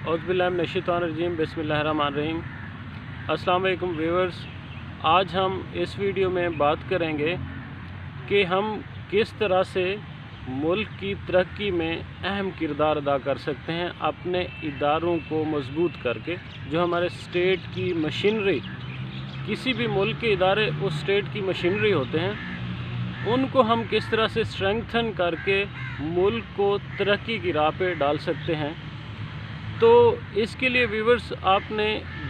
औज़ुबिल्लाहिमिनश्शैतानिर्रजीम बिस्मिल्लाहिर्रहमानिर्रहीम। अस्सलाम वालेकुम व्यूअर्स, आज हम इस वीडियो में बात करेंगे कि हम किस तरह से मुल्क की तरक्की में अहम किरदार अदा कर सकते हैं अपने इदारों को मजबूत करके। जो हमारे स्टेट की मशीनरी, किसी भी मुल्क के इदारे उस स्टेट की मशीनरी होते हैं, उनको हम किस तरह से स्ट्रेंथन करके मुल्क को तरक्की की राह पे डाल सकते हैं। तो इसके लिए व्यूअर्स, आपने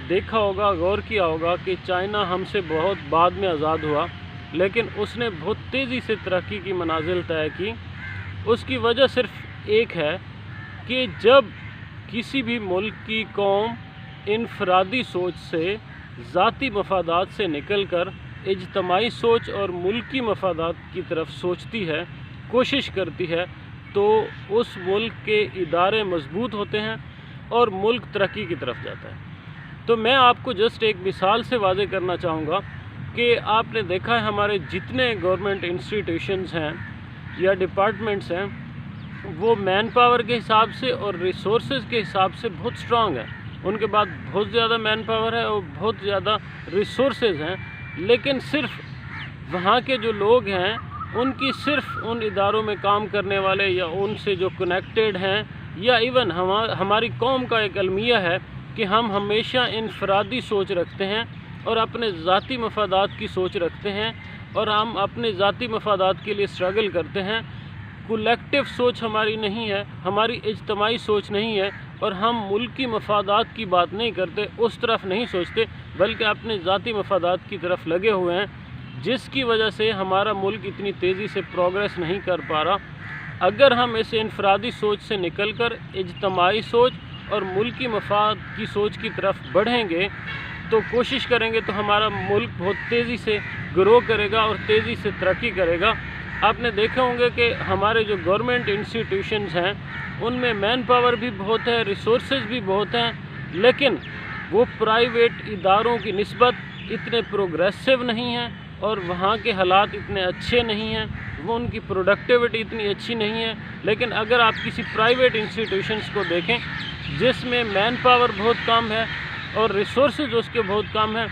देखा होगा, गौर किया होगा कि चाइना हमसे बहुत बाद में आज़ाद हुआ, लेकिन उसने बहुत तेज़ी से तरक्की की मनाजिल तय की। उसकी वजह सिर्फ एक है कि जब किसी भी मुल्क की कौम इनफरादी सोच से, ज़ाती मफादात से निकल कर इज्तमाई सोच और मुल्की मफादात की तरफ सोचती है, कोशिश करती है, तो उस मुल्क के इदारे मजबूत होते हैं और मुल्क तरक्की की तरफ जाता है। तो मैं आपको जस्ट एक मिसाल से वाज़े करना चाहूँगा कि आपने देखा है हमारे जितने गवर्नमेंट इंस्टीट्यूशंस हैं या डिपार्टमेंट्स हैं, वो मैन पावर के हिसाब से और रिसोर्सेज के हिसाब से बहुत स्ट्रॉन्ग है। उनके पास बहुत ज़्यादा मैन पावर है और बहुत ज़्यादा रिसोर्सेज हैं, लेकिन सिर्फ वहाँ के जो लोग हैं उनकी सिर्फ उन इदारों में काम करने वाले या उनसे जो कनेक्टेड हैं, या इवन हमारी कौम का एक अलमिया है कि हम हमेशा इनफरादी सोच रखते हैं और अपने ज़ाती मफादात की सोच रखते हैं, और हम अपने ज़ाती मफादात के लिए स्ट्रगल करते हैं। कलेक्टिव सोच हमारी नहीं है, हमारी इज्तमाई सोच नहीं है, और हम मुल्की मफादात की बात नहीं करते, उस तरफ नहीं सोचते, बल्कि अपने ज़ाती मफादात की तरफ लगे हुए हैं, जिसकी वजह से हमारा मुल्क इतनी तेज़ी से प्रोग्रेस नहीं कर पा रहा। अगर हम इस इनफरादी सोच से निकल कर इज्तमाई सोच और मुल्की मफाद की सोच की तरफ बढ़ेंगे, तो कोशिश करेंगे, तो हमारा मुल्क बहुत तेज़ी से ग्रो करेगा और तेज़ी से तरक्की करेगा। आपने देखे होंगे कि हमारे जो गवर्नमेंट इंस्टीट्यूशंस हैं उनमें मैन पावर भी बहुत है, रिसोर्सेज भी बहुत हैं, लेकिन वो प्राइवेट इदारों की निस्बत इतने प्रोग्रेसिव नहीं हैं और वहाँ के हालात इतने अच्छे नहीं हैं, वो उनकी प्रोडक्टिविटी इतनी अच्छी नहीं है। लेकिन अगर आप किसी प्राइवेट इंस्टीट्यूशंस को देखें जिसमें मैन पावर बहुत कम है और रिसोर्सेज उसके बहुत कम हैं,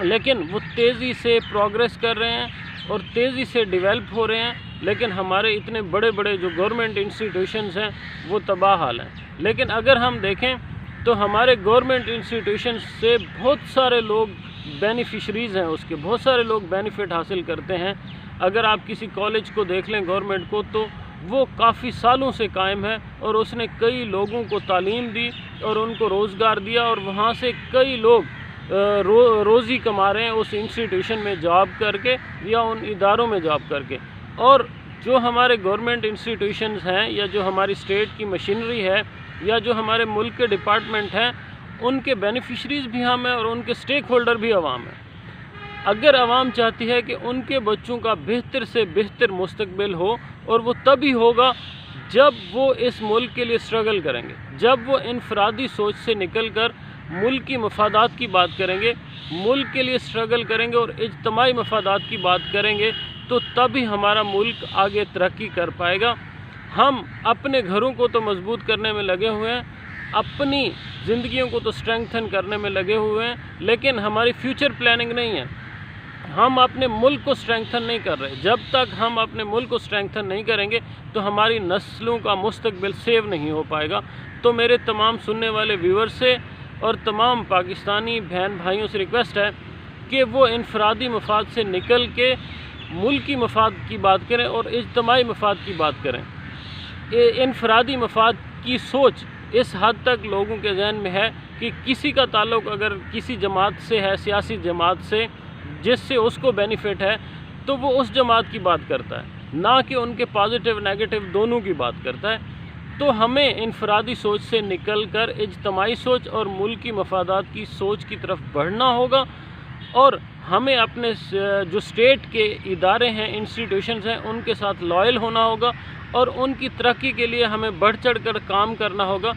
लेकिन वो तेज़ी से प्रोग्रेस कर रहे हैं और तेज़ी से डेवलप हो रहे हैं, लेकिन हमारे इतने बड़े बड़े जो गवर्नमेंट इंस्टीट्यूशंस हैं वो तबाह हाल हैं। लेकिन अगर हम देखें तो हमारे गवर्नमेंट इंस्टीट्यूशंस से बहुत सारे लोग बेनिफिशरीज़ हैं, उसके बहुत सारे लोग बेनिफिट हासिल करते हैं। अगर आप किसी कॉलेज को देख लें गवर्नमेंट को, तो वो काफ़ी सालों से कायम है और उसने कई लोगों को तालीम दी और उनको रोज़गार दिया, और वहाँ से कई लोग रोज़ी कमा रहे हैं उस इंस्टीट्यूशन में जॉब करके या उन इदारों में जॉब करके। और जो हमारे गवर्नमेंट इंस्टीट्यूशंस हैं या जो हमारी स्टेट की मशीनरी है या जो हमारे मुल्क के डिपार्टमेंट हैं, उनके बेनिफिशरीज़ भी हम हैं और उनके स्टेक होल्डर भी अवाम है। अगर अवाम चाहती है कि उनके बच्चों का बेहतर से बेहतर मुस्तकबिल हो, और वो तभी होगा जब वो इस मुल्क के लिए स्ट्रगल करेंगे, जब वो इनफरादी सोच से निकल कर मुल्क की मफादात की बात करेंगे, मुल्क के लिए स्ट्रगल करेंगे और इज्तमाई मफादात की बात करेंगे, तो तभी हमारा मुल्क आगे तरक्की कर पाएगा। हम अपने घरों को तो मजबूत करने में लगे हुए हैं, अपनी ज़िंदगियों को तो स्ट्रेंथन करने में लगे हुए हैं, लेकिन हमारी फ्यूचर प्लानिंग नहीं है। हम अपने मुल्क को स्ट्रेंथन नहीं कर रहे। जब तक हम अपने मुल्क को स्ट्रेंथन नहीं करेंगे तो हमारी नस्लों का मुस्तकबिल सेव नहीं हो पाएगा। तो मेरे तमाम सुनने वाले व्यूअर्स से और तमाम पाकिस्तानी बहन भाइयों से रिक्वेस्ट है कि वो इनफरादी मफाद से निकल के मुल्की मफाद की बात करें और इज्तमाई मफाद की बात करें। इनफरादी मफाद की सोच इस हद तक लोगों के जहन में है कि किसी का ताल्लुक़ अगर किसी जमात से है, सियासी जमात से, जिससे उसको बेनिफिट है, तो वो उस जमात की बात करता है, ना कि उनके पॉजिटिव नेगेटिव दोनों की बात करता है। तो हमें इनफरादी सोच से निकल कर इज्तमाई सोच और मुल्की मफादात की सोच की तरफ बढ़ना होगा, और हमें अपने जो स्टेट के इदारे हैं, इंस्टीट्यूशंस हैं, उनके साथ लॉयल होना होगा और उनकी तरक्की के लिए हमें बढ़ चढ़ कर काम करना होगा,